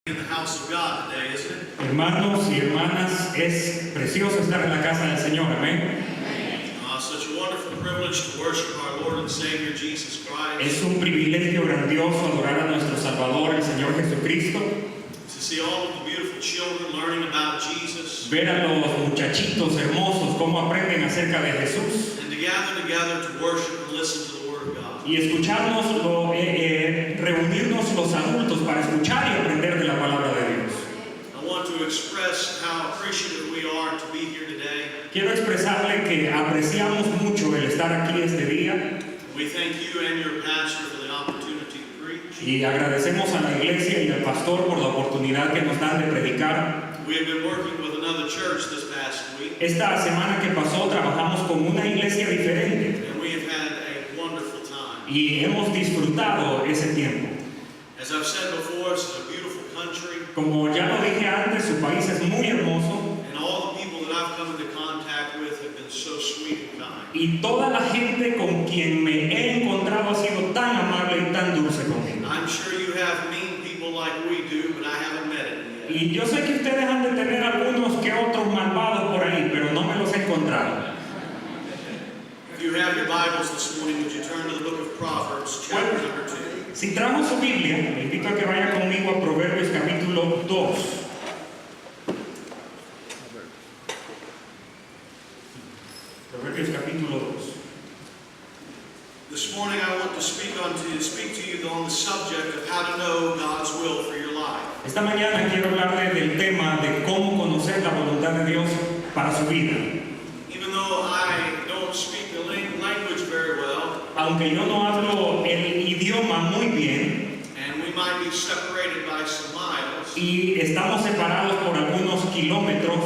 In the house of God today, isn't it? Hermanos y hermanas, es precioso estar en la casa del Señor, amén. Such a wonderful privilege to worship our Lord and Savior Jesus Christ. Es un privilegio grandioso adorar a nuestro Salvador, el Señor Jesucristo. To see all of the beautiful children learning about Jesus. Ver a los muchachitos hermosos cómo aprenden acerca de Jesús. And to gather together to worship and listen to the Word of God. Y escucharnos, reunirnos los adultos para escuchar y aprender de la palabra de Dios. I want to express how appreciative we are to be here today. Quiero expresarle que apreciamos mucho el estar aquí este día. We thank you and your pastor for the opportunity to preach. Y agradecemos a la iglesia y al pastor por la oportunidad que nos dan de predicar. We have been working with another church this past week. Esta semana que pasó trabajamos con una iglesia diferente. And we have had a wonderful time. Y hemos disfrutado ese tiempo. As I've said before, it's a beautiful country. Como ya lo dije antes, su país es muy hermoso. And all the people that I've come into contact with have been so sweet and kind. Y toda la gente con quien me he encontrado ha sido tan amable y tan dulce conmigo. I'm sure you have mean people like we do, but I haven't met it yet. Y yo sé que ustedes han de tener algunos que otros malvados por ahí, pero no me los he encontrado. If you have your Bibles this morning, would you turn to the book of Proverbs, chapter number 2. Si trajo su Biblia, le invito a que vaya conmigo a Proverbios capítulo 2. Proverbios capítulo 2. This morning I want to speak to you on the subject of how to know God's will for your life. Esta mañana quiero hablarle del tema de cómo conocer la voluntad de Dios para su vida. Even though I don't speak the language very well, Aunque yo no hablo el idioma muy bien and we might be separated by some miles, y estamos separados por algunos kilómetros,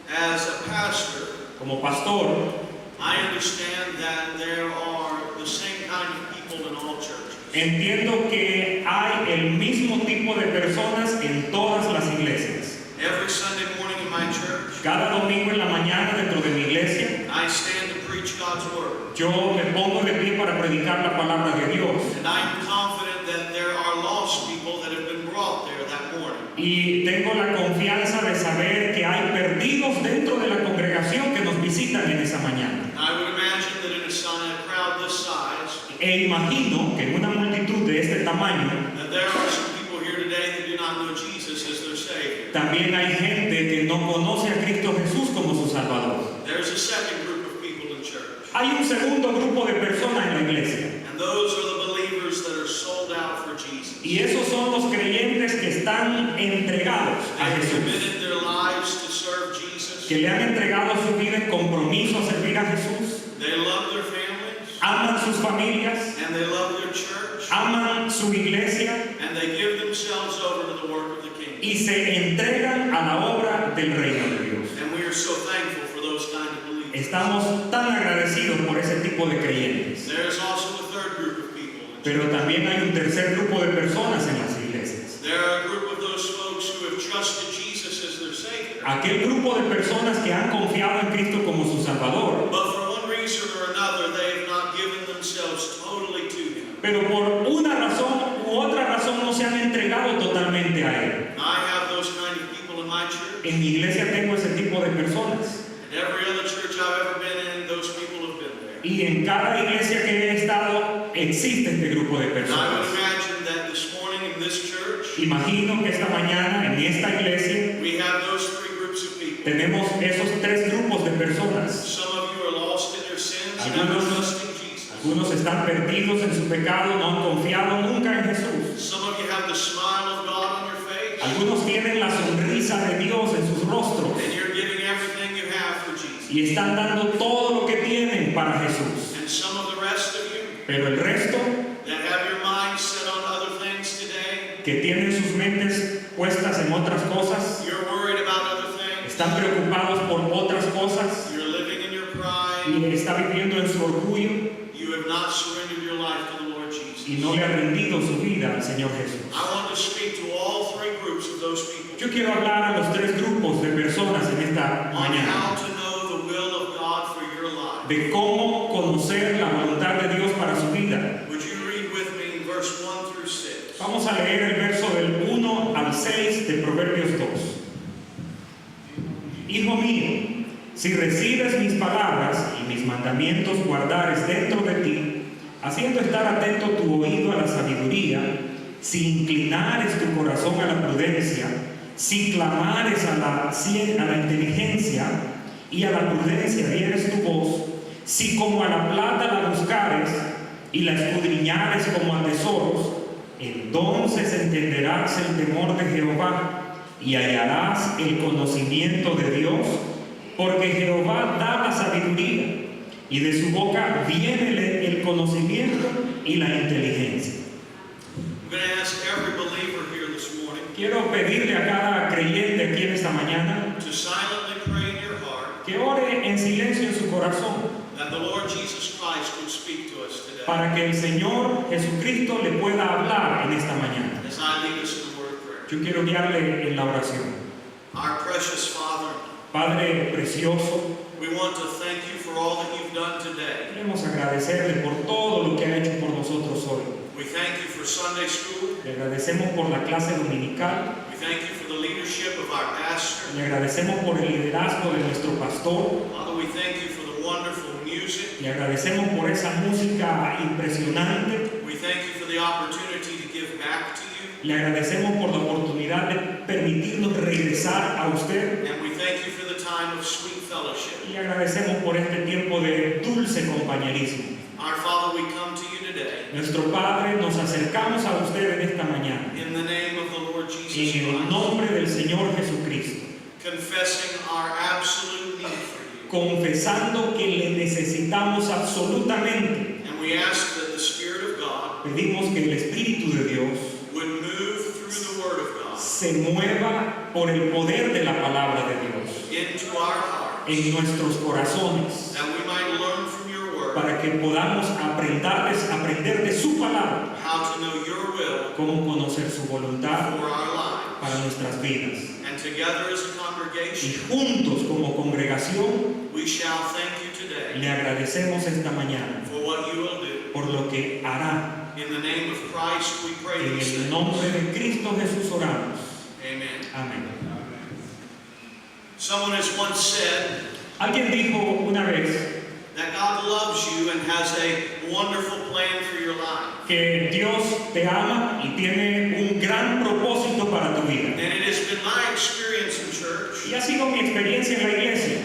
as a pastor, como pastor, I understand that there are the same kind of people in all churches. entiendo que hay el mismo tipo de personas en todas las iglesias. Every Sunday morning in my church, Cada domingo en la mañana dentro de mi iglesia, I stand to preach God's word. yo me pongo de pie para predicar la palabra de Dios. And I'm confident that there are lost people that have been brought there that morning. Y tengo la confianza de saber que hay perdidos dentro de la congregación que nos visitan en esa mañana. I would imagine that in a crowd this size, E imagino que en una multitud de este tamaño that there are some people here today that do not know Jesus as their Savior. también hay gente que no conoce a Cristo Jesús como su Salvador. There's a second group of people in church. Hay un segundo grupo de personas en la iglesia. And those are the believers that are sold out for Jesus. Y esos son los creyentes que están entregados a They have Jesús. committed their lives to serve Jesus. Que le han entregado su vida en compromiso a servir a Jesús. They love their families. Aman sus familias. And they love their church. Aman su iglesia. And they give themselves over to the work of the kingdom. Y se entregan a la obra del reino de Dios. And we are so thankful for those kind of believers. Estamos tan agradecidos por ese tipo de creyentes. There is also a third group of people. Pero también hay un tercer grupo de personas en las iglesias. There are a group of those folks who have trusted Jesus as their Savior. Aquel grupo de personas que han confiado en Cristo como su Salvador. But for one reason or another, they have not given themselves totally to Him. Pero por una razón u otra razón no se han entregado totalmente a Él. I have those kind of people in my church. En mi iglesia tengo ese tipo de personas. And every other church I've ever been in, those people have been there. Y en cada iglesia que he estado existe este grupo de And I personas. would imagine that this morning in this church, Imagino que esta mañana en esta iglesia we have those three groups of people. tenemos esos tres grupos de personas. Some of you are lost in your sins, never trusting Jesus. Algunos están perdidos en su pecado, no han confiado nunca en Jesús. Some of you have the smile of God on your face, Algunos tienen la sonrisa de Dios en sus rostros and you're giving everything you have for Jesus. y están dando todo lo que tienen para Jesús. And some of the rest of you Pero el resto, that have your mind set on other things today, que tienen sus mentes puestas en otras cosas, you're worried about other things, están preocupados por otras cosas you're living in your pride, y está viviendo en su orgullo you have not surrendered your life to the Lord Jesus. y no le ha rendido su vida al Señor Jesús. I want to speak to all three groups of those people Yo quiero hablar a los tres grupos de personas en esta on how mañana to know the will of God for your life. de cómo conocer la voluntad de Dios para su vida. Would you read with me verse 1 through 6? Vamos a leer el verso del 1 al 6 6 de Proverbios 2. Hijo mío, si recibes mis palabras y mis mandamientos guardares dentro de ti, haciendo estar atento tu oído a la sabiduría, si inclinares tu corazón a la prudencia, si clamares a la inteligencia y a la prudencia dieres tu voz, si como a la plata la buscares y la escudriñares como a tesoros, entonces entenderás el temor de Jehová y hallarás el conocimiento de Dios, porque Jehová da la sabiduría y de su boca viene el conocimiento y la inteligencia. I'm going to ask every believer here this morning Quiero pedirle a cada creyente aquí en esta mañana to silently pray in your heart que ore en silencio en su corazón that the Lord Jesus Christ would speak to us today para que el Señor Jesucristo le pueda hablar en esta mañana. as I lead us in the word of prayer. Yo quiero guiarle en la oración. Our precious Father, Padre precioso, we want to thank you for all that you've done today. queremos agradecerle por todo lo que ha hecho por nosotros hoy. We thank you for Sunday school. Le agradecemos por la clase dominical, We thank you for the leadership of our pastor. le agradecemos por el liderazgo de nuestro pastor, Father, we thank you for the wonderful music. le agradecemos por esa música impresionante, We thank you for the opportunity to give back to you. le agradecemos por la oportunidad de permitirnos regresar a usted And we thank you for the time of sweet fellowship. y le agradecemos por este tiempo de dulce compañerismo. Our Father, we come to you today Nuestro Padre, nos acercamos a usted en esta mañana in the name of the Lord Jesus en el Christ, nombre del Señor Jesucristo, confessing our absolute need for you. confesando que le necesitamos absolutamente. And we ask that the Spirit of God Pedimos que el Espíritu de Dios would move through the Word of God se mueva por el poder de la palabra de Dios into our hearts, en nuestros corazones, that we might learn from your Word para que podamos aprender de su palabra, how to know your will cómo conocer su voluntad for our lives. para nuestras vidas. And together as a Y congregation, juntos como congregación we shall thank you today le agradecemos esta mañana for what you will do. por lo que hará. In the name of Christ we pray En these el things. nombre de Cristo Jesús oramos. Amen. Amén. Someone has once said Alguien dijo una vez that God loves you and has a wonderful plan for your life. que Dios te ama y tiene un gran propósito para tu vida. And it has been my experience in church Y ha sido mi experiencia en la iglesia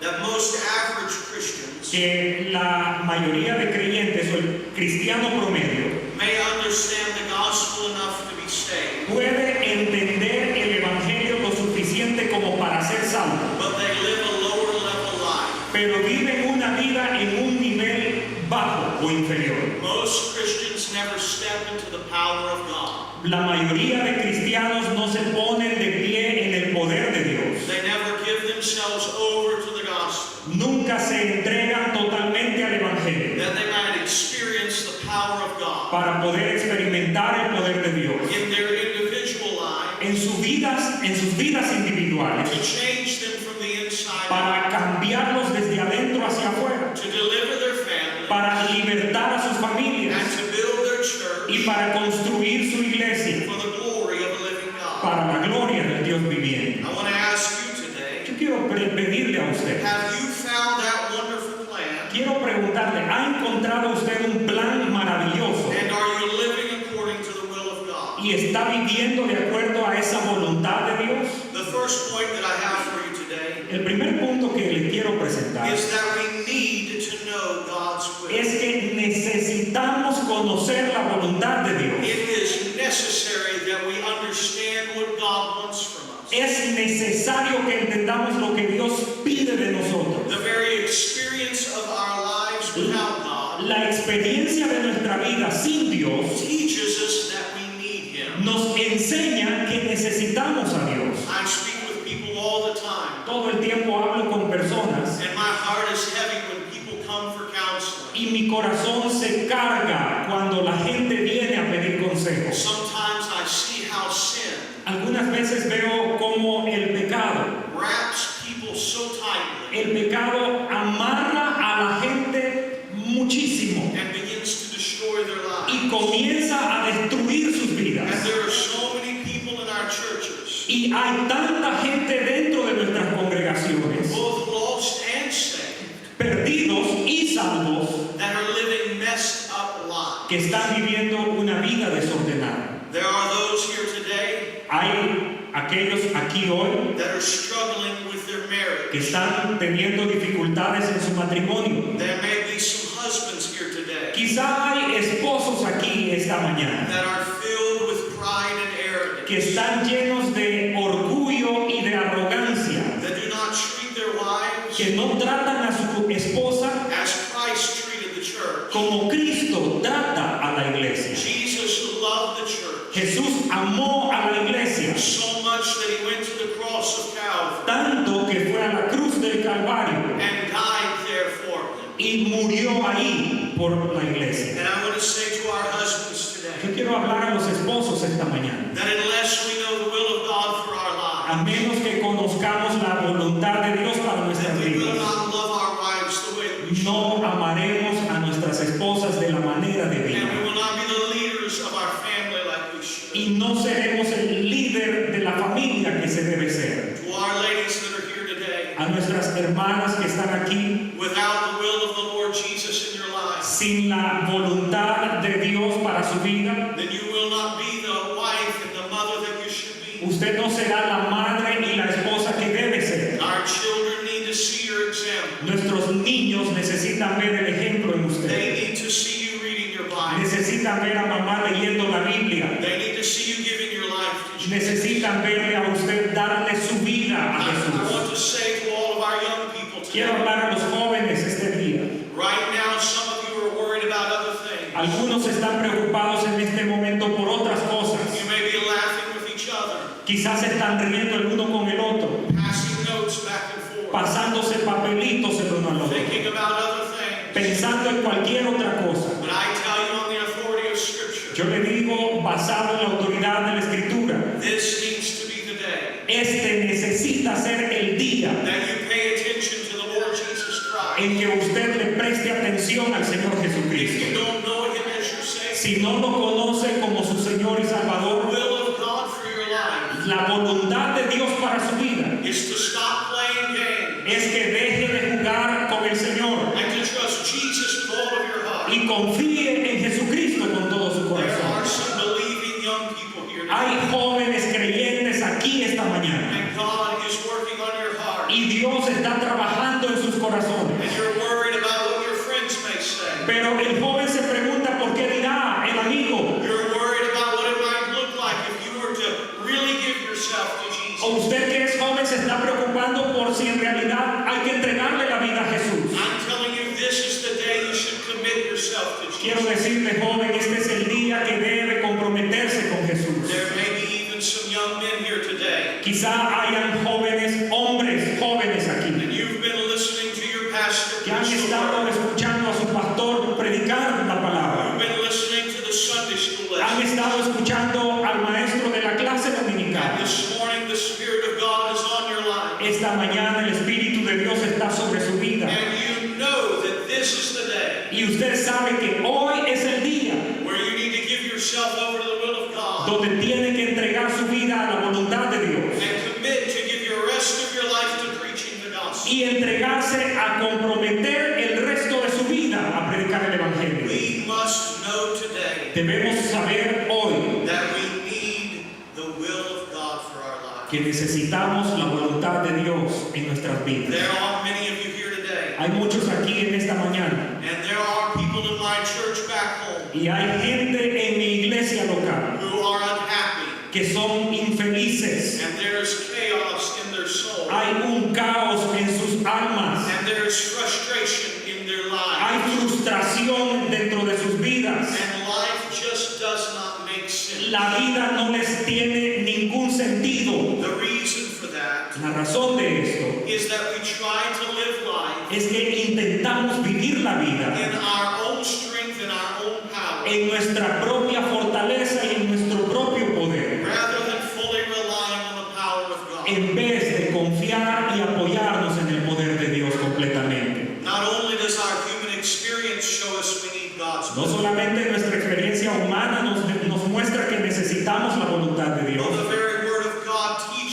that most average Christians que la mayoría de creyentes o el cristiano promedio may understand the gospel enough to be saved, puede entender el evangelio lo suficiente como para ser salvo, but they live a lower level life. pero viven una vida en un nivel bajo o inferior. Most Christians never step into the power of God. La mayoría de cristianos no se ponen de pie en el poder de Dios. They never give themselves over to the gospel, Nunca se entregan totalmente al evangelio that they might experience the power of God para poder experimentar el poder de Dios in their individual lives, en sus vidas individuales, to change them from the inside out, para cambiarlos desde adentro hacia afuera, to deliver their family, para libertar a sus and familias to build their church y para construir su iglesia for the glory of the living God. para la gloria del Dios viviente. I want to ask you today, Yo quiero pedirle a usted, have you found that wonderful plan? quiero preguntarle, ¿ha encontrado usted un plan maravilloso And are you living according to the will of God? y está viviendo de acuerdo a esa voluntad de Dios? The first point that I have for you today El primer punto que le quiero presentar is that we need to know God's will. es que necesitamos conocer la voluntad de Dios. It is necessary that we understand what God wants from us. Es necesario que entendamos lo que Dios pide de nosotros. The very experience of our lives without God La experiencia de nuestra vida sin Dios teaches us that we need Him. nos enseña que necesitamos a Dios. I speak with people all the time, Todo el tiempo hablo con personas and my heart is heavy when people come for counseling. y mi corazón se carga cuando la gente viene a pedir consejos. Sometimes I see how sin Algunas veces veo cómo el pecado, wraps people so tightly el pecado amarra a la gente muchísimo and begins to destroy their lives. y comienza a destruir sus vidas. And there are so many people in our churches Y hay tanta gente dentro de nuestras congregaciones, both lost and saved, perdidos y salvos, that are living messed up lives. que están viviendo una vida desordenada. There are those here today Hay aquellos aquí hoy that are struggling with their marriage. que están teniendo dificultades en su matrimonio. There may be some husbands here today Quizá hay esposos aquí esta mañana that are filled with pride and arrogance, que están llenos de orgullo y de arrogancia, that do not treat their wives que no tratan a su esposa as Christ treated the church. como Cristo trata a la iglesia. Jesus loved the church Jesús amó a la iglesia so much that he went to the cross of Calvary tanto que fue a la cruz del Calvario and died there for them. y murió ahí por la iglesia. And I want to say to our husbands Yo today quiero hablar a los esposos esta mañana. that unless we know the will of God for our A lives, menos que conozcamos la voluntad de Dios para nuestras that we will vidas, not love our wives the way that we should. no amaremos a nuestras esposas de la manera de And we vida. will not be the leaders of our family like we should. Y no seremos el líder de la familia que se debe ser. To our ladies that are here today, A nuestras hermanas que están aquí, without the will of the Lord Jesus in your life, sin la voluntad de Dios para su vida, then you will not be the wife and the mother that you should be. usted no será la madre y la esposa que debe ser. Our children need to see your example. Nuestros niños necesitan ver el ejemplo en They usted. need to see you reading your Bible. Necesitan ver a mamá leyendo la Biblia. They need to see you giving your life to Jesus. Necesitan verle a usted darle su vida a I Jesús. want to say to all of our young people Quiero today, hablar a los jóvenes este día. right now some of you are worried about other things. Algunos están preocupados en este momento por otras cosas. You may be laughing with each other, Quizás están riendo el uno con el otro, passing notes back and forth, pasándose papelitos el uno al otro, thinking about other things. pensando en cualquier otra cosa. But I tell you on the authority of Scripture, Yo le digo, basado en la autoridad de la Escritura, this needs to be the day este necesita ser el día that you pay attention to the Lord Jesus Christ. en que usted le preste atención al Señor If Jesucristo. you don't know Him as your Savior, Si no lo conoce como su Señor y the Salvador, will of God for your life la voluntad de Dios para su vida is to stop playing games es que deje de jugar con el Señor and to trust Jesus with all of your heart. y confíe en Jesucristo con todo su There are corazón. some believing young people here today, Hay jóvenes creyentes aquí esta mañana and God is working on your heart, y Dios está trabajando en sus corazones. and you're worried about what your friends may say. Pero el joven se pregunta por qué dirá el amigo. You're worried about what it might look like if you were to really give yourself to Jesus. O usted que es joven se está preocupando por si en realidad hay que entregarle la vida a Jesús. I'm telling you, this is the day you should commit yourself to Quiero Jesus. decirle, joven, este es el día que debe comprometerse con Jesús. There may be even some young men here today, Quizá hayan jóvenes, hombres jóvenes aquí, and you've been listening to your pastor que han preach the estado word. escuchando a su pastor predicar la palabra. You've been listening to the Sunday school Han lesson. estado escuchando al maestro de la clase And dominical. this morning, the Spirit of God is on your life. Esta mañana el Espíritu de Dios está sobre su vida. And you know that this is the day Y usted sabe que hoy es el día where you need to give yourself over to the will of God donde tiene que entregar su vida a la voluntad de Dios and commit to give your rest of your life to preaching the gospel. y entregarse a comprometer el resto de su vida a predicar el Evangelio. We must know today Debemos saber hoy that we need the will of God for our lives. que necesitamos la voluntad de Dios en nuestras vidas. There are many of you here today, Hay muchos aquí en esta mañana and there are people in my church back home y hay gente en mi iglesia local who are unhappy, que son infelices. and there's chaos in their soul, Hay un caos en sus almas. and there's frustration in their Hay lives, frustración dentro de sus vidas. and life just does not make sense. La vida no les tiene ningún sentido. The reason for that La razón de esto is that we try to live life es que intentamos vivir la vida in our own strength and our own power, en nuestra propia fortaleza y en nuestro propio poder, rather than fully relying on the power of God. en vez de confiar y apoyarnos en el poder de Dios completamente. Not only does our human experience show us we need God's No will, solamente nuestra experiencia humana nos muestra que necesitamos la voluntad de Dios, but the very Word of God teaches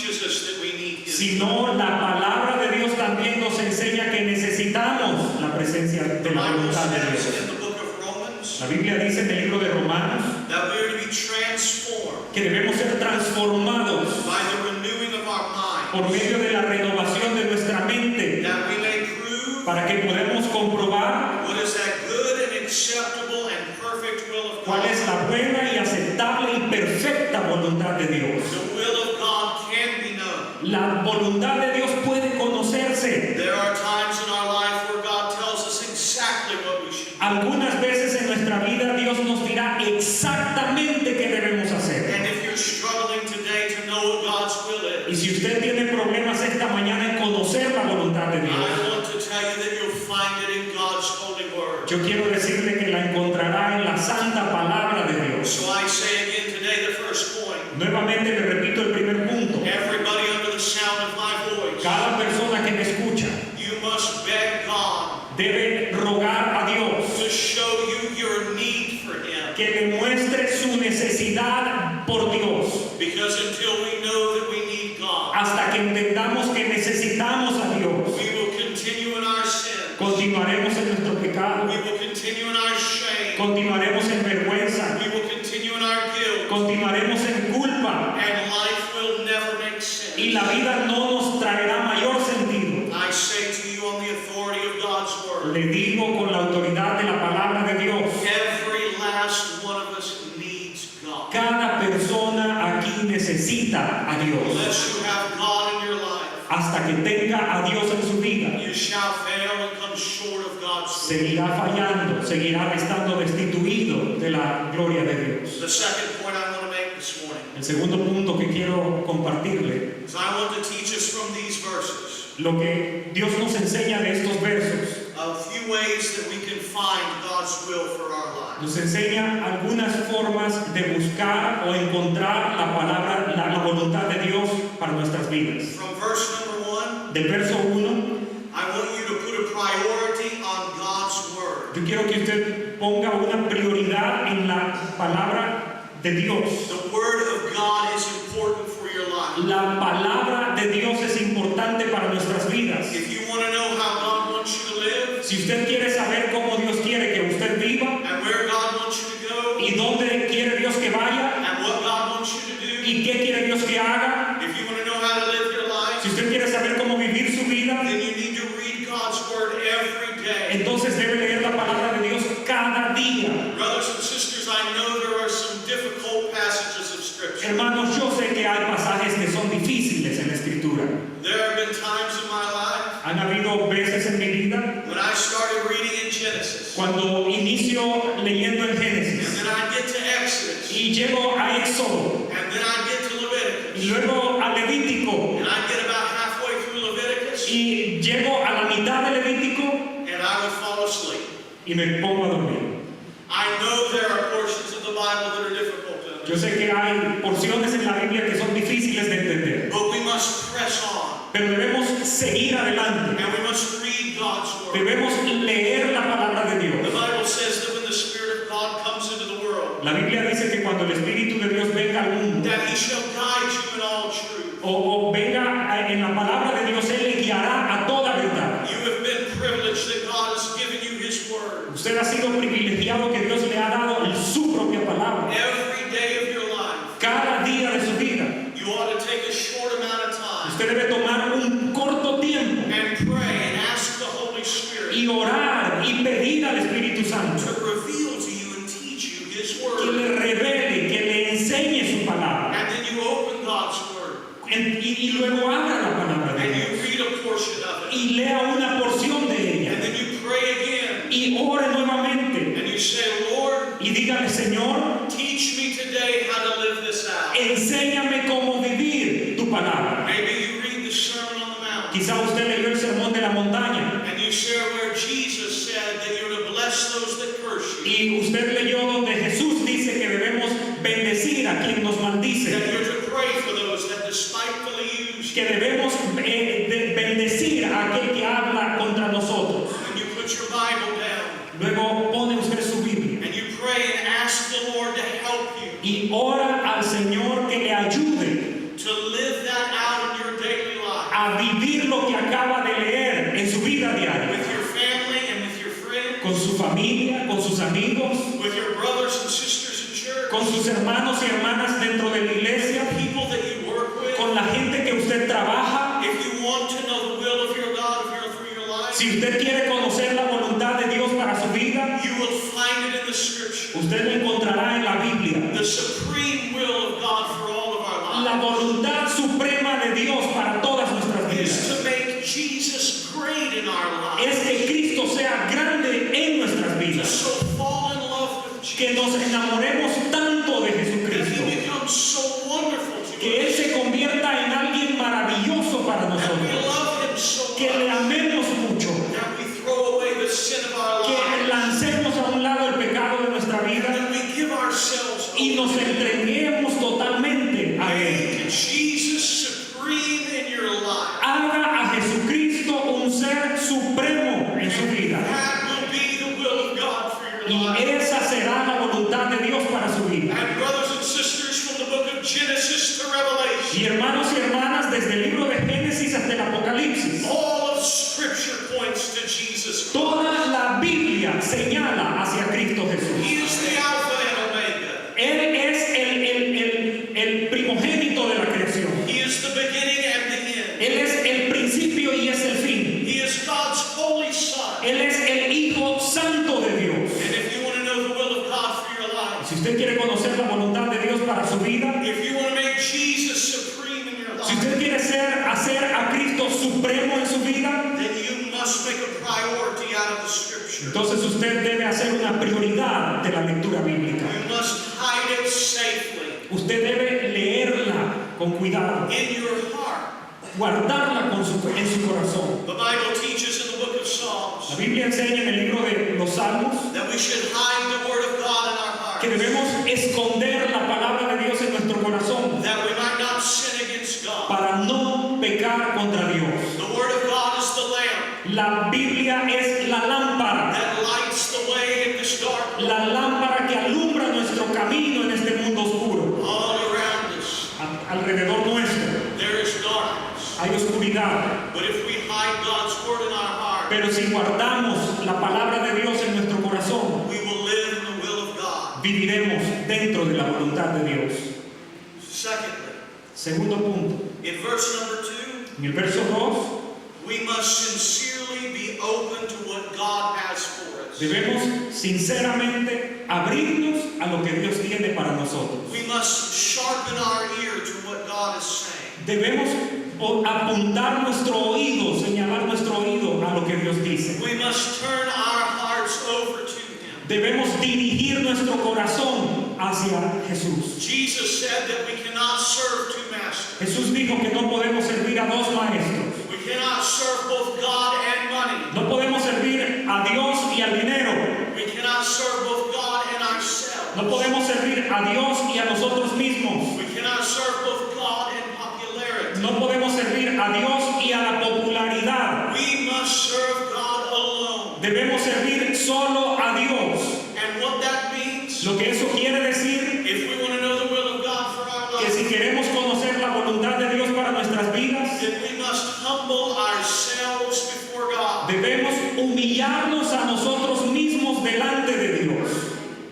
sino la palabra de Dios también nos enseña que necesitamos la presencia de The la Bible voluntad de says Dios. in the book of Romans La Biblia dice en el libro de Romanos that we are to be transformed que debemos ser transformados by the renewing of our mind, por medio de la renovación de nuestra mente, that we may prove para que podamos comprobar what is that good and acceptable and perfect will of cuál God. es la buena y aceptable y perfecta voluntad de Dios. The will of God can be known. La voluntad de Dios puede conocerse. There are times in our life where God tells us exactly what we should do. Algunas veces en nuestra vida Dios nos dirá exactamente qué debemos hacer. And if you're struggling today to know what God's will Y is, si usted tiene problemas esta mañana en conocer la voluntad de Dios, I want to tell you that you'll find it in God's holy word. yo quiero decirle que la encontrará en la santa palabra de Dios. So I say again today the first point. Nuevamente le repito el primer punto. Everybody under the sound of my voice, Cada persona que me escucha you must beg God debe rogar a Dios to show you your need for Him. que le muestre su necesidad por Dios. Because until we know that we need God, Hasta que entendamos que necesitamos a Dios, we will continue in our sin. continuaremos en nuestro pecado, We will continue in our shame. continuaremos en vergüenza, We will continue in our guilt. continuaremos en culpa And life will never make sense. y la vida no nos traerá mayor sentido. I say to you on the authority of God's word, Le digo con la autoridad de la palabra de Dios, every last one of us needs God. cada persona aquí necesita a Dios. Unless you have God in your life, Hasta que tenga a Dios en su vida, you shall fail and come short of God's will. seguirá fallando, seguirá estando destituido de la gloria de Dios. The second point I want to make this morning El segundo punto que quiero compartirle, is I want to teach us from these verses lo que Dios nos enseña de estos versos, a few ways that we can find God's will for our lives. nos enseña algunas formas de buscar o encontrar la palabra, la voluntad de Dios para nuestras vidas. From verse number 1, Del verso 1, I want you to put a priority on God's word. yo quiero que usted ponga una prioridad en la palabra de Dios. The word of God is important for your life. La palabra de Dios es importante para nuestras vidas. If you want to know how God wants you to live Si usted quiere saber cómo Dios quiere que usted viva and where God wants you to go y dónde quiere Dios que vaya and what God wants you to do, y qué quiere Dios que haga, if you want to know how to live your life, si usted quiere saber cómo vivir su vida, then you need to read God's word every day. entonces debe leer la palabra de Dios cada día. Brothers and sisters, I know there are some difficult passages of Scripture. Hermanos, yo sé que hay pasajes que son difíciles en la Escritura. There have been times in my life Han habido veces en mi vida when I started reading in Genesis, cuando inicio leyendo en and Génesis then I get to Exodus, y llego a Éxodo and then I get to y Leviticus, luego a Levítico and I get about halfway through Leviticus, y llego a la mitad de Levítico and I would fall asleep. y me pongo a dormir. I know there are portions of the Bible that are difficult to Yo understand, sé que hay porciones en la Biblia que son difíciles de entender, but we must press on, pero debemos seguir adelante. and we must read God's word. Debemos leer la palabra de The Dios. Bible says that when the Spirit of God comes into the world, La Biblia dice que cuando el Espíritu de Dios venga al mundo that He shall guide you in all truth. o venga en la palabra de Dios, Él le guiará a toda verdad. You have been privileged that God has given you His word. Usted ha sido privilegiado que Dios le ha dado su propia palabra. Every day of your life, Cada día de su vida, you ought to take a short amount of time usted debe tomar un corto tiempo and pray and ask the Holy Spirit y orar y pedir al Espíritu Santo to reveal to you and teach you His que word. le revele, que le enseñe su palabra. And then you open God's word Y luego abra la palabra de and you Dios read a portion of it. y lea una porción de ella And then you pray again y ore nuevamente and you say, Lord, y dígale, Señor, teach me today how to live this out. enséñame cómo vivir tu palabra. Maybe you read the Sermon on the Mount Quizá usted leyó el sermón de la montaña and you share where Jesus said that you're to bless those that curse you, y usted leyó donde Jesús dice que debemos bendecir a quien nos that maldice, you're to pray for those that despitefully use you. que debemos bendecir a aquel que habla contra nosotros. And you put your Bible down Luego pone usted su Biblia and you pray and ask the Lord to help you y ora al Señor que le ayude to live that out in your daily life. y hermanas dentro de la iglesia, people that you work with. con la gente que usted trabaja. If you want to know the will of your God through your life, Si usted quiere conocer la voluntad de Dios para su vida, you will find it in the Scripture. usted lo encontrará en la Biblia. The supreme will of God for all of our La lives voluntad suprema de Dios para todas nuestras is vidas to make Jesus great in our lives. es que Cristo sea grande en nuestras vidas, So fall in love with que Jesus. nos enamoremos tanto de That Jesucristo, He becomes so wonderful to que Él us. se convierta en alguien maravilloso para That we nosotros, love Him so que le much. amemos mucho, That we throw away the sin of our que lives. lancemos a un lado el pecado de nuestra vida That we give ourselves y nos entreguemos totalmente a Él. Make Jesus supreme in your life. Haga a Jesucristo un ser supremo en su vida. That will be the will of God for your Y life. esa será la voluntad de Dios para su vida. And brothers and sisters, from the book of Genesis to Revelation, Y hermanos y hermanas, desde el libro de Génesis hasta el Apocalipsis, all of Scripture points to Jesus. toda la Biblia señala hacia Cristo Jesús. He is the Alpha and Omega. Él es el primogénito de la creación. He is the beginning and the end. Él es el principio y es el fin. He is God's holy Son. Él es el Hijo Santo de Dios. And if you want to know the will of God for your life, Si usted quiere conocer la voluntad de Dios para su vida, if you want to make Jesus supreme in your si life, usted quiere hacer a Cristo supremo en su vida, then you must make a priority out of the Scripture. entonces usted debe hacer una prioridad de la lectura bíblica. You must hide it safely Usted debe leerla con cuidado, in your heart. guardarla en su corazón. The Bible teaches in the book of La Psalms Biblia enseña en el libro de los Salmos that we should hide the Word of God in our que hearts, debemos esconder la palabra de Dios en nuestro corazón that we might not sin against God. para no pecar contra Dios. The Word of God is the lamp La Biblia es la lámpara, that lights the way in this dark world. la lámpara que alumbra nuestro camino en este mundo oscuro. All around us Alrededor nuestro there is darkness. hay oscuridad, But if we hide God's Word in our heart, pero si guardamos la palabra de Dios en nuestro corazón, we will live in the will of God. viviremos dentro de la voluntad de Dios. Secondly, Segundo punto, in verse number 2, en el verso 2, we must sincerely be open to what God has for us. debemos sinceramente abrirnos a lo que Dios tiene para nosotros. We must sharpen our ear to what God is saying. Debemos apuntar nuestro oído, señalar nuestro oído a lo que Dios dice. We must turn our hearts over to Him. Debemos dirigir nuestro corazón hacia Jesús. Jesus said that we cannot serve two masters. Jesús dijo que no podemos servir a dos maestros. We cannot serve both God and money. No podemos servir a Dios y al dinero. We cannot serve both God and ourselves. No podemos servir a Dios y a nosotros mismos. We cannot serve both God and popularity. No podemos servir a Dios y a la popularidad. We must serve God alone. Debemos servir solo a Dios. And what that means, Lo que eso quiere decir if we want to know the will of God for our que life, si queremos conocer la voluntad de Dios para nuestras vidas, then we must humble ourselves before God. debemos humillarnos a nosotros mismos delante de Dios.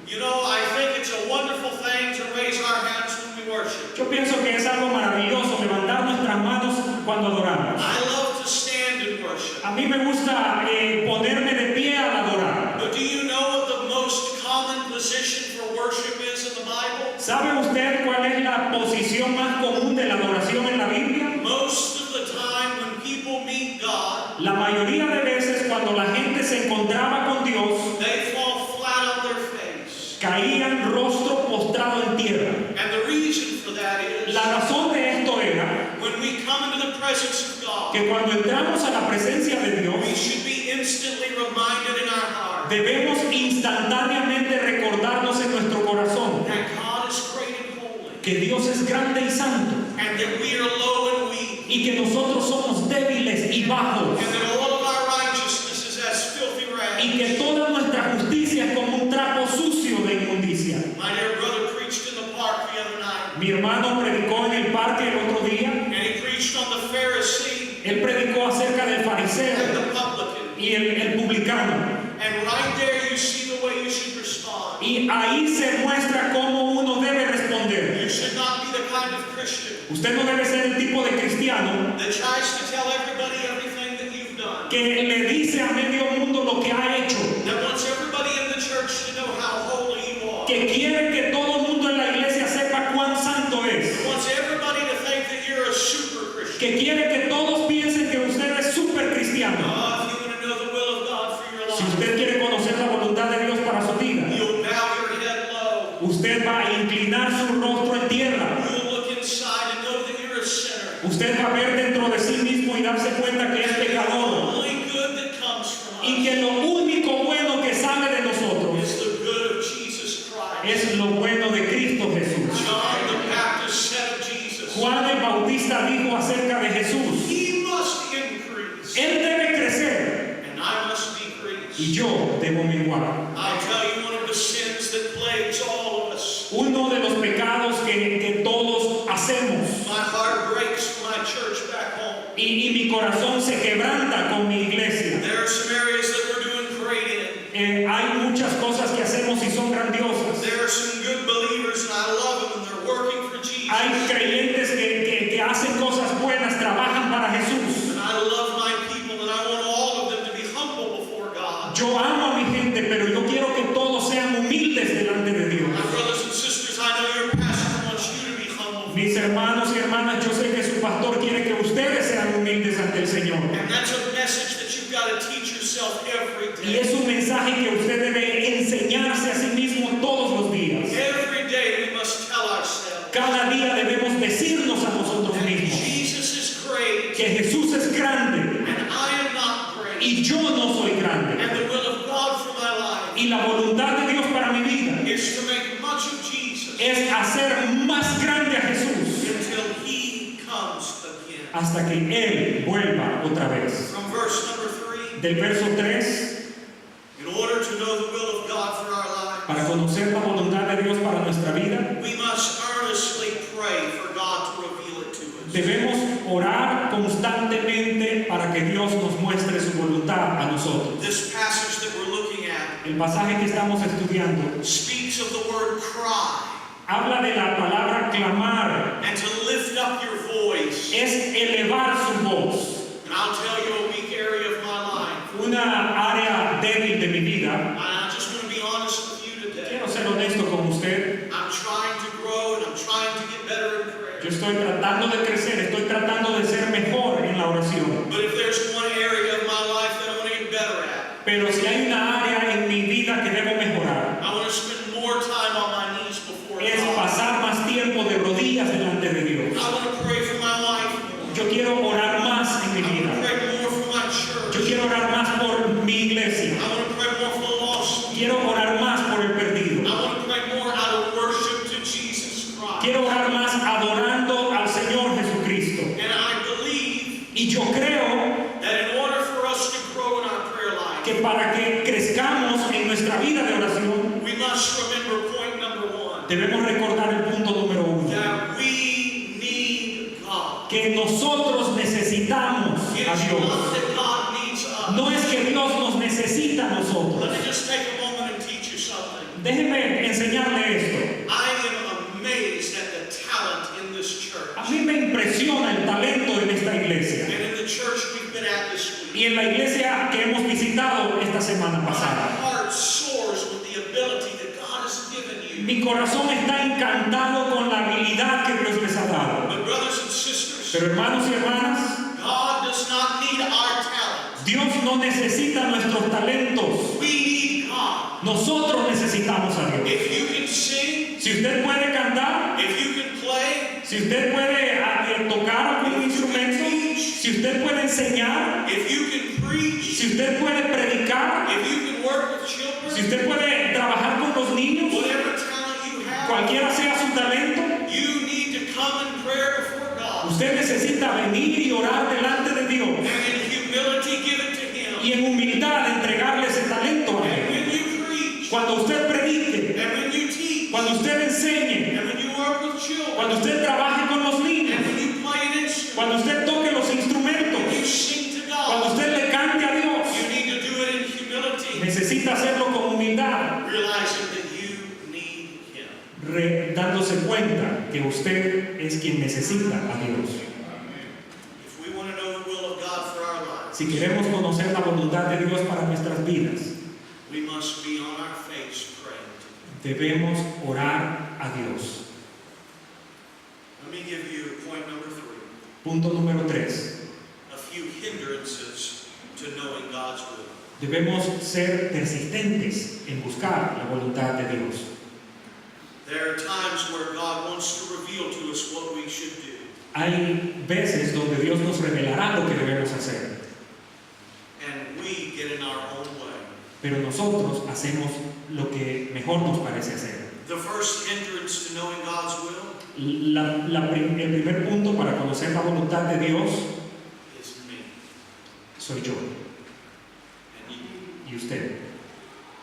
You know, I think it's a wonderful thing to raise our hands when we worship. Yo pienso que es algo maravilloso levantar nuestras manos cuando adoramos. I love to stand and worship. A mí me gusta ponerme de pie al adorar. But do you know what the most common position for worship is in the Bible? ¿Sabe usted cuál es la posición más común de la adoración en la Biblia? Most of the time when people meet God, La mayoría de veces cuando la gente se encontraba con Dios, they fall flat on their face. caían rostro postrado en tierra. And the reason for that is La razón de esto era when we come into the presence of God, que cuando entramos a la presencia de Dios, we should be instantly reminded in our heart debemos instantáneamente recordarnos en nuestro corazón that God is great and holy, que Dios es grande y santo and that we are low and weak, y que nosotros somos débiles y bajos and that all of our righteousness is as filthy rags. y que toda nuestra justicia es como un trapo sucio de inmundicia. My dear brother preached in the park the other night, Mi hermano predicó en el parque el otro día. and he preached on the Pharisee Él predicó acerca del and fariseo the publican. y el publicano. And right there you see the way you should respond. Y ahí se muestra cómo uno debe responder. Christian Usted no debe ser el tipo de cristiano that tries to tell everybody everything that you've done. que le dice a medio mundo lo que ha hecho, That wants everybody in the church to know how holy you are. que quiere que todo el mundo en la iglesia sepa cuán santo es, Wants everybody to think that you're a super Christian. que quiere que todos piensen que usted es súper cristiano. If you want to know the will of God for your Si life, usted quiere conocer la voluntad de Dios para su vida, you'll bow your head low. usted va a inclinar su rostro en tierra. You'll look inside and know that you're a sinner. Usted va a ver dentro de sí mismo y darse cuenta que es The pecador only good that comes from y us que lo único bueno que sale de nosotros is the good of Jesus Christ. es lo bueno de Cristo Jesús. John the Baptist said of Jesus, Juan el Bautista dijo acerca de Jesús: He must increase, Él debe crecer and I must decrease. y yo debo menguar. I'll tell you one of the sins that plagues all of us. Uno de los pecados que todos hacemos, My heart breaks for my church back home. y mi corazón se quebranta con mi iglesia. There are some areas that we're doing great in. Hay muchas cosas que hacemos y son grandiosas. There are some good believers, and I love them, and they're working for Jesus. Hay creyentes que hacen cosas buenas, trabajan para Jesús. And I love my people, and I want all of them to be humble before God. Yo amo a mi gente, pero yo quiero que todos sean humildes delante de Dios. My brothers and sisters, I know your pastor wants you to be humble. Mis hermanos y hermanas, yo sé que su pastor quiere que ustedes sean humildes ante el Señor. And that's a message that you've got to teach yourself every Y day. es un mensaje que usted debe enseñarse a sí mismo todos los días. Every day we must tell ourselves Cada día debemos decirnos a nosotros that mismos Jesus is great, que Jesús es grande and I am not great. y yo no soy grande. And the will of God for my life Y la voluntad de Dios para mi vida is to make much of Jesus es hacer más grande a Jesús until He comes again. hasta que Él vuelva otra vez. From verse number 3, Del verso 3, in order to know the will of God for our lives, para conocer la voluntad de Dios para nuestra vida, we must earnestly pray for God to reveal it to us. debemos orar constantemente para que Dios nos muestre su voluntad a nosotros. This passage that we're looking at El pasaje que estamos estudiando speaks of the word cry habla de la palabra clamar, and to lift up your voice. es elevar su voz. And I'll tell you a weak area of my life. Una área débil de mi vida. I just want to be honest with you today. Quiero ser honesto con usted. I'm trying to grow and I'm trying to get better in prayer. Yo estoy tratando de crecer, estoy tratando de ser mejor en la oración. But if there's one area of my life that I want to get better at, Pero si hay una área en mi vida que debo mejorar, I want to spend more time on my knees before es God. pasar más tiempo de rodillas delante de Dios. I want to pray for my life. Yo quiero orar más en mi I want vida. to pray more for my church. Yo quiero orar más por mi iglesia. I want to pray more for the lost. Quiero orar más por el perdido. I want to pray more out of worship to Jesus Christ. Quiero orar más adorando al Señor Jesucristo. And I believe Y yo creo that in order for us to grow in our prayer life, que para que crezcamos en nuestra vida de oración, we must remember point number 1, debemos recordar el punto número 1. that we need God. Que nosotros necesitamos It a is Dios. not that God needs us. No es que Dios nos necesita a nosotros. Let me just take a moment and teach you something. Déjeme enseñarle esto. I am amazed at the talent in this church. A mí me impresiona el talento en esta iglesia. And in the church we've been at this week. Y en la iglesia que hemos visitado esta semana My pasada. heart soars with the ability that God has given you. Mi corazón está encantado con la habilidad que Dios les ha dado. But brothers and sisters, Pero hermanos y hermanas, God does not need our talent. Dios no necesita nuestros talentos. We need God. Nosotros necesitamos a Dios. If you can sing, Si usted puede cantar, if you can play, si usted puede tocar algún instrumento, si usted puede enseñar, if you can preach, si usted puede predicar, if you can work with si children, usted puede trabajar con los niños, whatever talent you have, cualquiera sea su talento, you need to come in prayer before God. usted necesita venir y orar delante de Dios And in humility give it to Him. y en humildad entregarle ese talento a And Él. when you preach, Cuando usted predique, and when you teach, cuando usted enseñe, and when you work with children, cuando usted trabaje con los niños, and when you play an instrument, cuando usted toque los instrumentos, and you sing to cuando God, usted le cante a Dios, you need to do it in humility, necesita hacerlo con humildad, realizing that you need Him. dándose cuenta que usted es quien necesita a Dios. If we want to know the will of God for our lives, Si queremos conocer la voluntad de Dios para nuestras vidas, we must be on our face praying. debemos orar a Dios. Let me give you point number 3. Punto número 3. A few hindrances to knowing God's will. Debemos ser persistentes en buscar la voluntad de Dios. There are times where God wants to reveal to us what we should do. Hay veces donde Dios nos revelará lo que debemos hacer, And we get in our own way. pero nosotros hacemos lo que mejor nos parece hacer. The first hindrance to knowing God's will El primer punto para conocer la voluntad de Dios is me soy yo and you. y usted.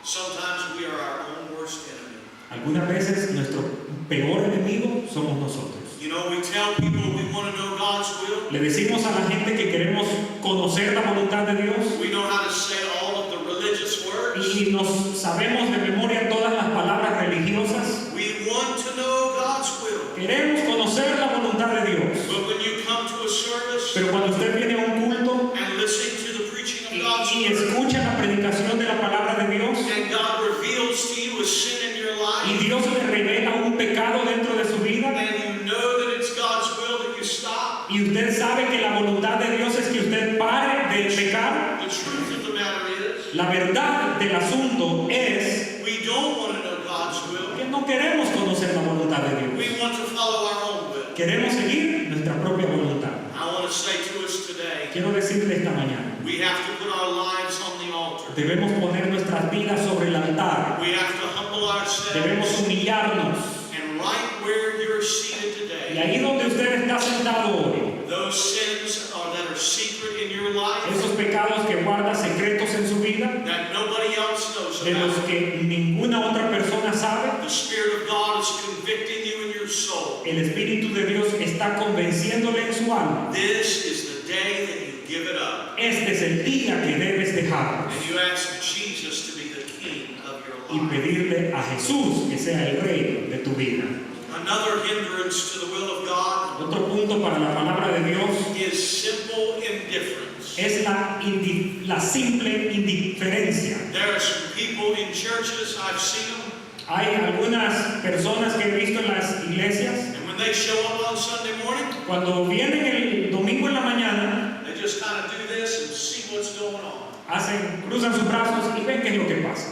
Sometimes we are our own worst enemy. Algunas veces nuestro peor enemigo somos nosotros. You know, we tell people we want to know God's will. Le decimos a la gente que queremos conocer la voluntad de Dios We know how to say all of the religious words. y nos sabemos de memoria todas las palabras religiosas. We want to know God's will. Queremos conocer la voluntad de Dios. But when you come to a service Pero cuando usted viene a un culto and listen to the preaching of God's y word, escucha la predicación de la palabra de Dios and God reveals to you a sin in your y life, Dios le revela un pecado dentro de su vida and you know that it's God's will that you stop, y usted sabe que la voluntad de Dios es que usted pare de pecar, the truth of the matter is, la verdad del asunto es we don't want to know God's will. que no queremos conocer la voluntad de Dios. We want to follow our own will. Queremos seguir nuestra propia voluntad. I want to say to us today, Quiero decirle esta mañana, we have to put our lives on the altar. debemos poner nuestras vidas sobre el altar, We have to humble debemos ourselves. humillarnos. And right where you're seated Y today, ahí donde usted está sentado hoy, those sins that are secret in your life, esos pecados que guarda secretos en su vida, that nobody else knows de los about, que ninguna otra persona sabe, the Spirit of God is convicting you in your soul. el Espíritu de Dios está convenciéndole en su alma. This is the day that you give it up. Este es el día que debes dejarlos And you ask Jesus to be the king of your y life. pedirle a Jesús que sea el rey de tu vida. Another hindrance to the will of God Otro punto para la palabra de Dios is simple indifference. es la simple indiferencia. There are some people in churches, I've seen them, Hay algunas personas que he visto en las iglesias, and when they show up on Sunday morning, cuando vienen el domingo en la mañana, they just kind of do this and see what's going on. cruzan sus brazos y ven qué es lo que pasa.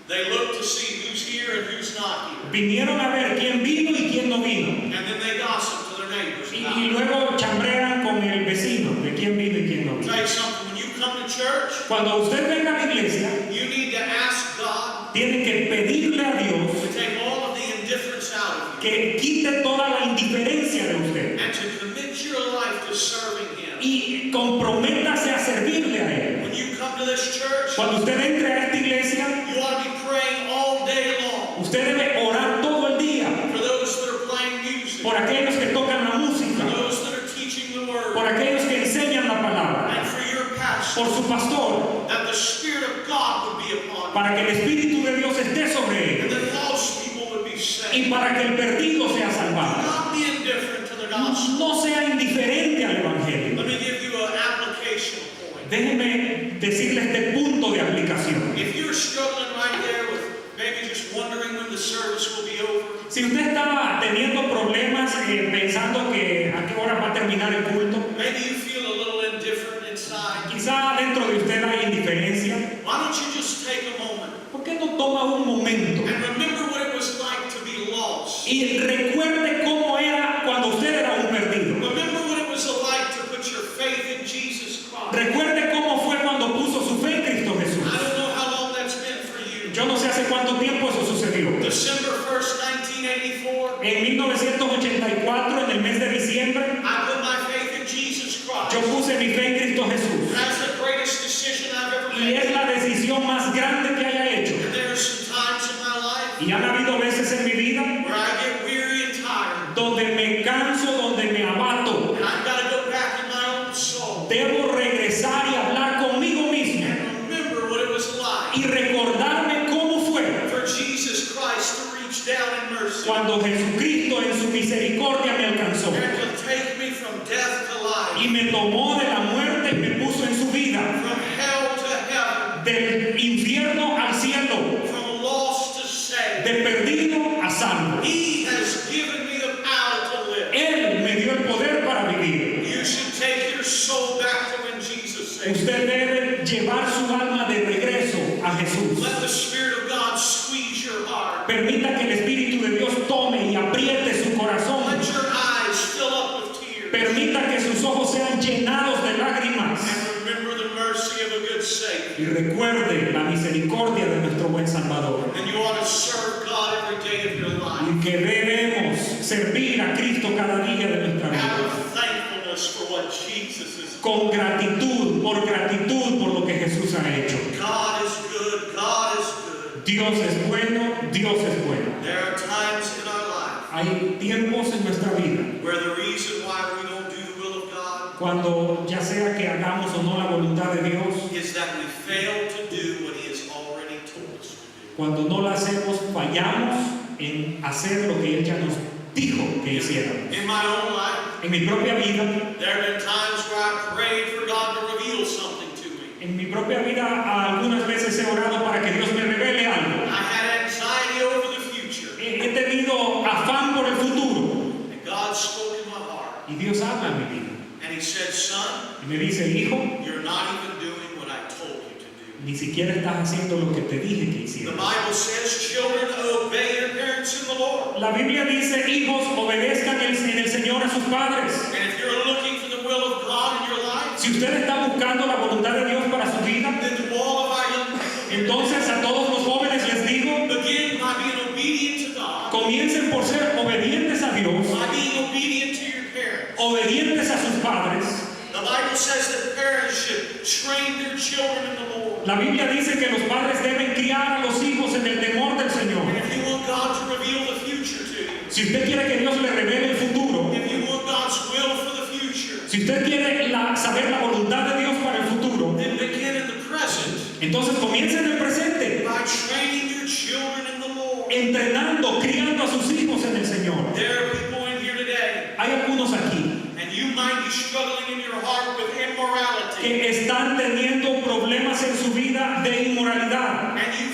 They look to see who's here and who's not here. Vinieron a ver quién vino y quién no vino. And then they gossip to their neighbors Y about it. luego chambrean con el vecino de quién vino y quién no I'll vino. tell you something, when you come to church, Cuando usted venga a la iglesia, you need to ask God tiene que pedirle a Dios to take all of the indifference out of you que quite toda la indiferencia de usted and to commit your life to serving Him. y comprométase a servirle a Él. When you come to this church, Cuando usted entre a esta iglesia, you ought to be praying all day long usted debe orar todo el día for those that are playing music, por aquellos que tocan la for música, those that are teaching the por Word, aquellos que enseñan la palabra, and for your pastor, por su pastor, that the Spirit of God would be upon you, para que el Espíritu de Dios esté sobre and él that lost people would be saved. y para que el perdido sea Do salvado. not be indifferent to the gospel. No sea indiferente al Evangelio. Let me give you an application point. Déjeme decirle este punto de aplicación. If you're struggling right there with maybe just wondering when the service will be over, Si usted está teniendo problemas pensando que a qué hora va a terminar el culto, maybe you feel a little indifferent inside, quizá dentro de usted hay indiferencia, why don't you just take a moment ¿por qué no toma un momento and remember what it was like to be lost? y recuerde cómo era cuando usted era un perdido? Remember what it was like to put your faith in Jesus Christ. Recuerde cómo fue cuando puso su fe en Cristo Jesús. I don't know how long that's been for you. Yo no sé hace cuánto tiempo eso sucedió. December 1st, 1984, En 1984, en el mes de diciembre, I put my faith in Jesus Christ. yo puse mi fe en Cristo Jesús. That's the greatest decision I've ever Y made. es la decisión más grande que haya hecho. And there are some times in my life Y han habido veces en mi vida where I get weary and tired, donde me canso, donde me abato. and I've got to go back in my own soul Debo regresar y hablar conmigo mismo and remember what it was like y recordarme cómo fue for Jesus Christ to reach down in mercy cuando Jesucristo en su misericordia life. y me tomó de la muerte y me puso en su vida, From hell to heaven. del infierno al cielo, From lost to saved. de perdido a salvo. He has given me the power to live. Él me dio el poder para vivir. You should take your soul back to when Jesus saved you. Usted debe llevar su alma de regreso a Jesús. Let the Spirit of God squeeze your heart. Permita que el Espíritu de Dios tome y apriete su corazón. Let your eyes fill up with tears. Permita que sus ojos sean llenados de lágrimas. And remember the mercy of a good Savior. Y recuerde la misericordia de nuestro buen Salvador. And you ought to serve God every day of your life. Y que debemos servir a Cristo cada día de nuestra Out vida. of thankfulness for what Jesus is. Con gratitud por lo que Jesús ha hecho. God is good. God is good. Dios es bueno, Dios es bueno. There are times in our life Hay tiempos en nuestra vida where the reason why we don't do the will of God cuando ya sea que hagamos o no la voluntad de Dios, is that we fail to do what He has already told us to do. cuando no la hacemos, fallamos en hacer lo que Él ya nos dijo que hiciéramos. In my own life, En mi propia vida, there have been times where I prayed for God to reveal something to me. en mi propia vida, algunas veces he orado para que Dios me revele algo. I had anxiety over the future, He tenido afán por el futuro and God spoke in my heart. y Dios habla en mi vida. And He said, son, Y me dice, hijo, you're not even doing what I told you to do. ni siquiera estás haciendo lo que te dije que The hicieras. Bible says, children, obey your parents in the Lord. La Biblia dice, hijos, obedezcan en el Señor a sus padres. And if you're looking for the will of God in your life, Si usted está buscando la voluntad de Dios para su vida, then to all of our young people, entonces a todos los jóvenes les digo, begin by being obedient to God, comiencen por ser obedientes a Dios, by being obedient to your parents. obedientes a sus padres. The Bible says that parents should train their children in the Lord. La Biblia dice que los padres deben criar a los hijos en el temor del Señor. And if you want God to reveal the future to you, Si usted quiere que Dios le revele el futuro, if you want God's will for the future, si usted quiere saber la voluntad de Dios para el futuro, then begin in the present entonces comience en el presente, by training your children in the Lord. entrenando, criando a sus hijos en el Señor. There are people in here today, Hay algunos aquí and you might be struggling in your heart with immorality, que están teniendo problemas en su vida de inmoralidad and you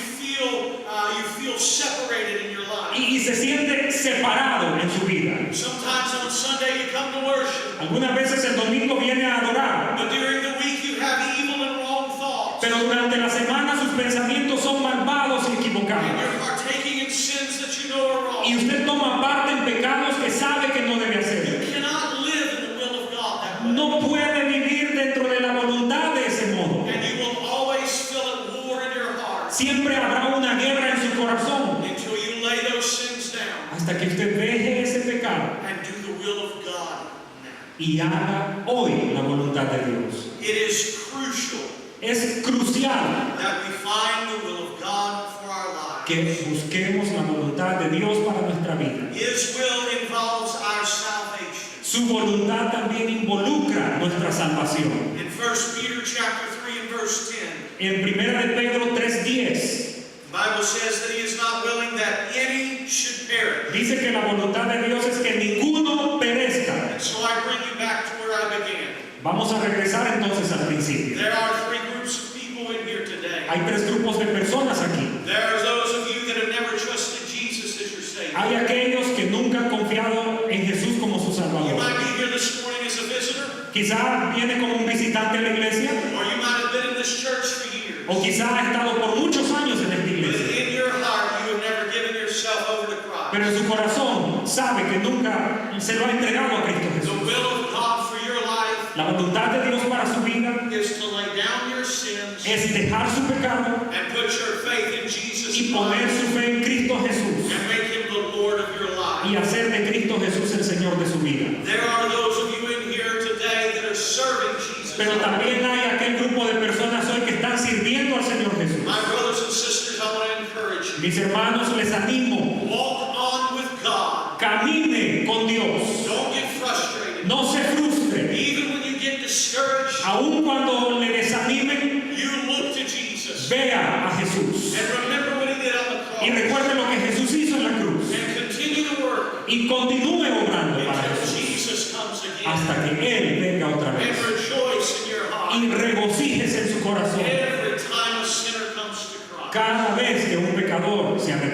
feel separated in your life. y se siente separado en su vida. Sometimes on Sunday you come to worship, Algunas veces el domingo viene a adorar, but during the week you have evil and wrong thoughts, pero durante la semana sus pensamientos son malvados y and equivocados. you're partaking in sins that you know are wrong. Y usted toma parte en pecados que sabe que no debe hacer. You cannot live in the will of God that way. No puede vivir dentro de la voluntad de ese modo. And you will always feel at war in your heart Siempre habrá una guerra en su corazón until you lay those sins down hasta que usted deje ese pecado and do the will of God now. y haga hoy la voluntad de Dios. It is crucial Es crucial that we find the will of God for our lives. que busquemos la voluntad de Dios para nuestra vida. His will involves our salvation. Su voluntad también involucra nuestra salvación. In 1 Peter chapter 3 and verse 10, En 1 de Pedro 3:10 the Bible says that He is not willing that any should perish. dice que la voluntad de Dios es que ninguno perezca. And so I bring you back to where I began. Vamos a regresar entonces al principio. There are three groups of people in here today. Hay tres grupos de personas aquí. There are those of you that have never trusted Jesus as your Savior. Hay aquellos que nunca han confiado en Jesús como su You Salvador. might be here this morning as a visitor, Quizá viene como un visitante a la iglesia, or you might have been in this church for years. o quizá ha estado por muchos años en esta But iglesia. in your heart, you have never given yourself over to Christ. Pero en su corazón sabe que nunca se lo ha entregado a Cristo The Jesús. will of God for your life La voluntad de Dios para su vida is to lay down your sins es dejar su pecado and put your faith in Jesus y poner Christ su fe en Cristo Jesús and make Him the Lord of your life. y hacer de Cristo Jesús el Señor de su vida. There are those of you in here today that are serving Jesus. Pero también hay aquel grupo de personas hoy que están sirviendo al Señor Jesús. My brothers and sisters, I want to encourage you. Mis hermanos, les animo, Walk on with God. camine con Dios, Don't get frustrated. no se frustre, Even when you get discouraged, aun cuando le desanimen, you look to Jesus. vea a Jesús And remember what He did on the y cross. recuerde lo que Jesús hizo en la cruz And continue to work y continúe obrando para until Jesús Jesus comes again. hasta que Él venga otra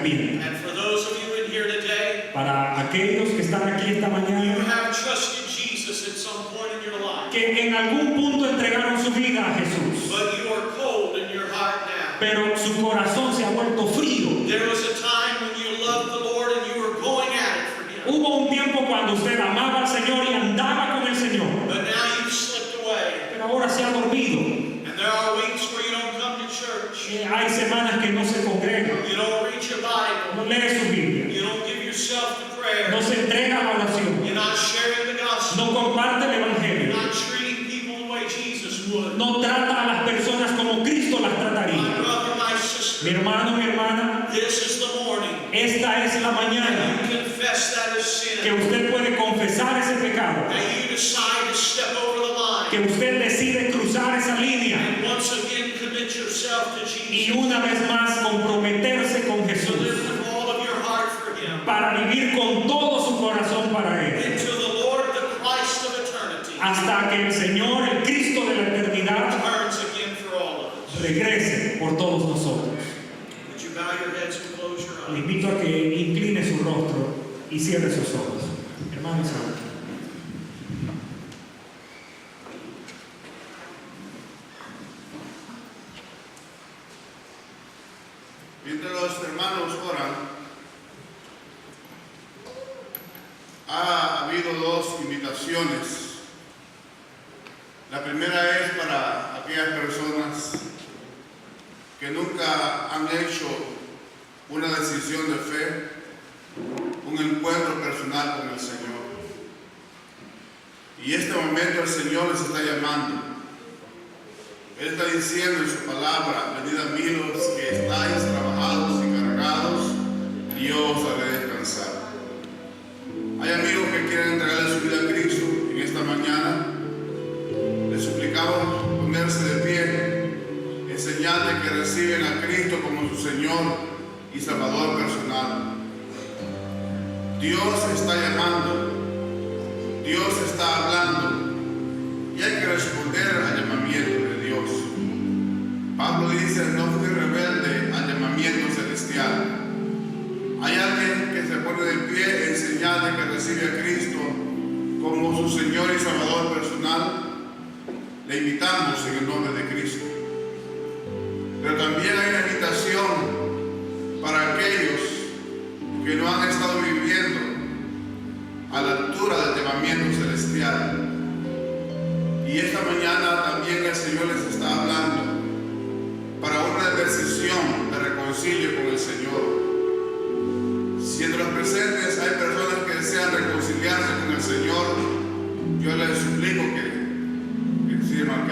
arrepientan. And for those of you in here today, Para aquellos que están aquí esta you mañana, have trusted Jesus at some point in your life, que en algún punto entregaron su vida a Jesús, but you are cold in your heart now. pero su corazón se ha vuelto frío. There was a time when you loved the Lord and you were going at it for Him, Hubo un tiempo cuando usted amaba al Señor y andaba con el Señor, but now you've slipped away. pero ahora se ha dormido. And there are weeks where you don't come to church, Hay semanas que no se congrega, you don't read your Bible, no lee su Biblia, you don't give yourself to prayer, no se entrega a la oración, you're not sharing the gospel, no comparte el you're Evangelio, not treating people the way Jesus would. no trata a las personas como Cristo las My trataría. brother, my Mi sister, hermano, mi hermana, this is the morning. esta es la mañana And you confess that as que sin. usted puede confesar ese pecado, That you decide to step over the que line. usted decide cruzar esa línea And once again commit yourself to y Jesus. una vez más comprometerse con To Jesús live with all of your heart for Him. para vivir con todo su corazón para Él, Into the Lord, the Christ of eternity, hasta que el Señor, el Cristo de la eternidad, returns again for all of us. regrese por todos nosotros. Would you bow your heads and close your Le eyes? invito a que incline su rostro y cierre sus ojos. Hermanos, mientras los hermanos oran, ha habido dos invitaciones. La primera es para aquellas personas que nunca han hecho una decisión de fe, un encuentro personal con el Señor. Y este momento el Señor les está llamando. Él está diciendo en su palabra: venid a mí los que estáis trabajados y cargados, y yo os haré descansar. Hay amigos que quieren entregarle su vida a Cristo en esta mañana. Les suplicamos ponerse de pie, en señal de que reciben a Cristo como su Señor y Salvador personal. Dios está llamando, Dios está hablando, y hay que responder al llamamiento de Dios. Pablo dice: no fui rebelde al llamamiento celestial. Hay alguien que se pone de pie en señal de que recibe a Cristo como su Señor y Salvador personal. Le invitamos en el nombre de Cristo. Pero también hay una invitación para aquellos que no han estado viviendo a la altura del llamamiento celestial. Y esta mañana también el Señor les está hablando para una decisión de reconcilio con el Señor. Si entre los presentes hay personas que desean reconciliarse con el Señor, yo les suplico que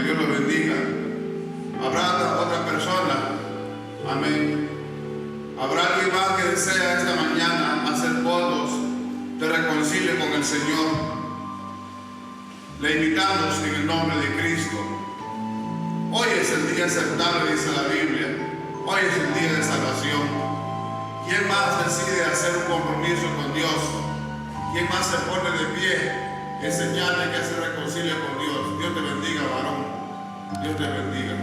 Dios los bendiga. Habrá otra persona, amén. Habrá alguien más que desea esta mañana hacer votos de reconcilio con el Señor. Le invitamos en el nombre de Cristo. Hoy es el día aceptable, dice la Biblia. Hoy es el día de salvación. ¿Quién más decide hacer un compromiso con Dios? ¿Quién más se pone de pie en señal de que se reconcilia con Dios? Dios te bendiga, varón. Dios te bendiga.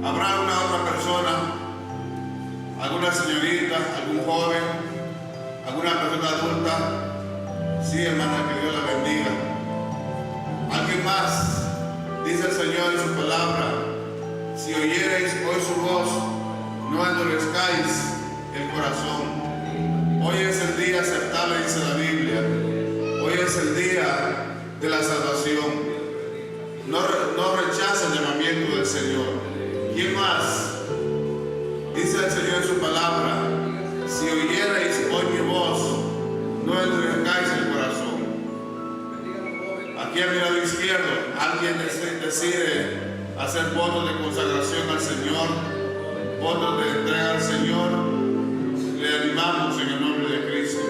Habrá una otra persona, alguna señorita, algún joven, alguna persona adulta. Sí, hermana, que Dios la bendiga. Alguien más, dice el Señor en su palabra: si oyereis hoy su voz, no endurezcáis el corazón. Hoy es el día aceptable, dice la Biblia. Hoy es el día de la salvación. No rechaza el llamamiento del Señor. ¿Quién más? Dice el Señor en su palabra: si oyereis hoy mi voz, no endurezcáis el corazón. Aquí a mi lado izquierdo, alguien decide hacer votos de consagración al Señor, votos de entrega al Señor. Le animamos en el nombre de Cristo.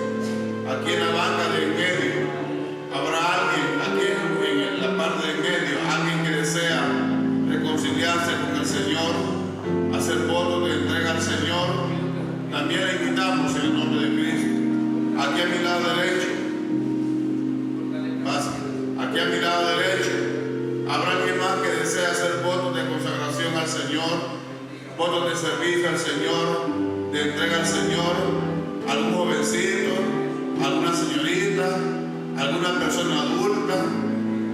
Aquí en la banca de en medio habrá alguien, aquí en la parte de en medio, alguien que desea reconciliarse con el Señor, hacer votos de entrega al Señor. También le invitamos en el nombre de Cristo. Aquí a mi lado derecho, aquí a mi lado derecho, habrá alguien más que desea hacer votos de consagración al Señor, votos de servicio al Señor. de entrega al Señor, algún jovencito, alguna señorita, alguna persona adulta,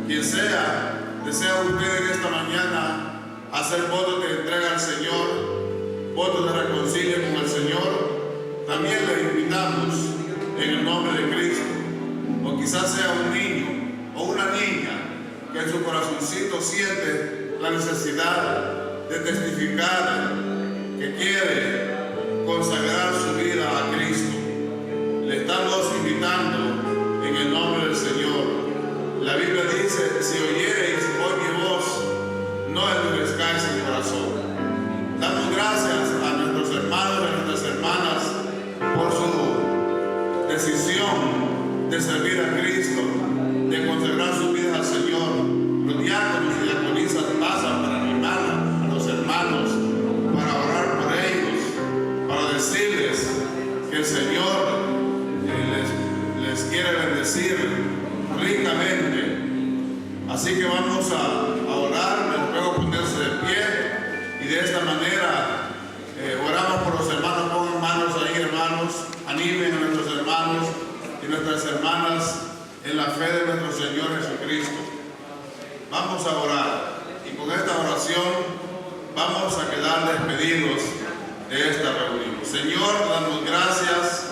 quien sea, desea usted en esta mañana hacer votos de entrega al Señor, votos de reconcilio con el Señor, también le invitamos en el nombre de Cristo. O quizás sea un niño o una niña que en su corazoncito siente la necesidad de testificar, que quiere consagrar su vida a Cristo. Le estamos invitando en el nombre del Señor. La Biblia dice: si oyereis hoy mi voz, no endurezcáis el corazón. Damos gracias a nuestros hermanos y a nuestras hermanas por su decisión de servir a Cristo, de consagrar sus vidas al Señor. Los diáconos y diaconisas pasan para animar a los hermanos, para orar por ellos, para decirles que el Señor les quiere bendecir ricamente. Así que vamos a orar. Les ruego ponerse de pie y de esta manera oramos por los hermanos. Pongan manos ahí, hermanos. Animen a nuestros hermanos y nuestras hermanas en la fe de nuestro Señor Jesucristo. Vamos a orar y con esta oración vamos a quedar despedidos de esta reunión. Señor, damos gracias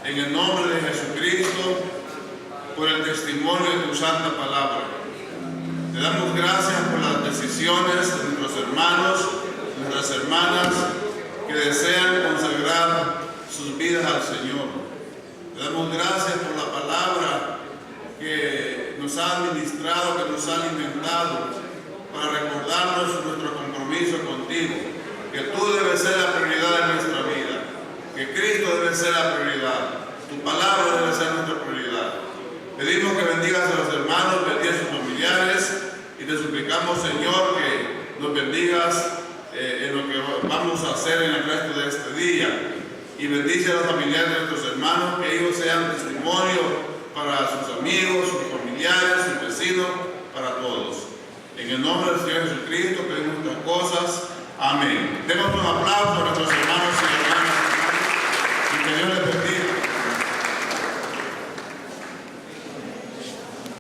en el nombre de Jesucristo por el testimonio de tu santa palabra. Te damos gracias por las decisiones de nuestros hermanos, nuestras hermanas que desean consagrar sus vidas al Señor. Te damos gracias por la palabra que nos ha administrado, que nos ha alimentado, para recordarnos nuestro compromiso contigo, que tú debes ser la prioridad de nuestra vida, que Cristo debe ser la prioridad, tu palabra debe ser nuestra prioridad. Pedimos que bendigas a los hermanos, bendiga a sus familiares y te suplicamos, Señor, que nos bendigas en lo que vamos a hacer en el resto de este día, y bendice a los familiares de nuestros hermanos, que ellos sean testimonio para sus amigos, sus familiares, sus vecinos, para todos. En el nombre del Señor Jesucristo pedimos estas cosas. Amén. Demos un aplauso a nuestros hermanos y hermanas. Y que Dios les bendiga.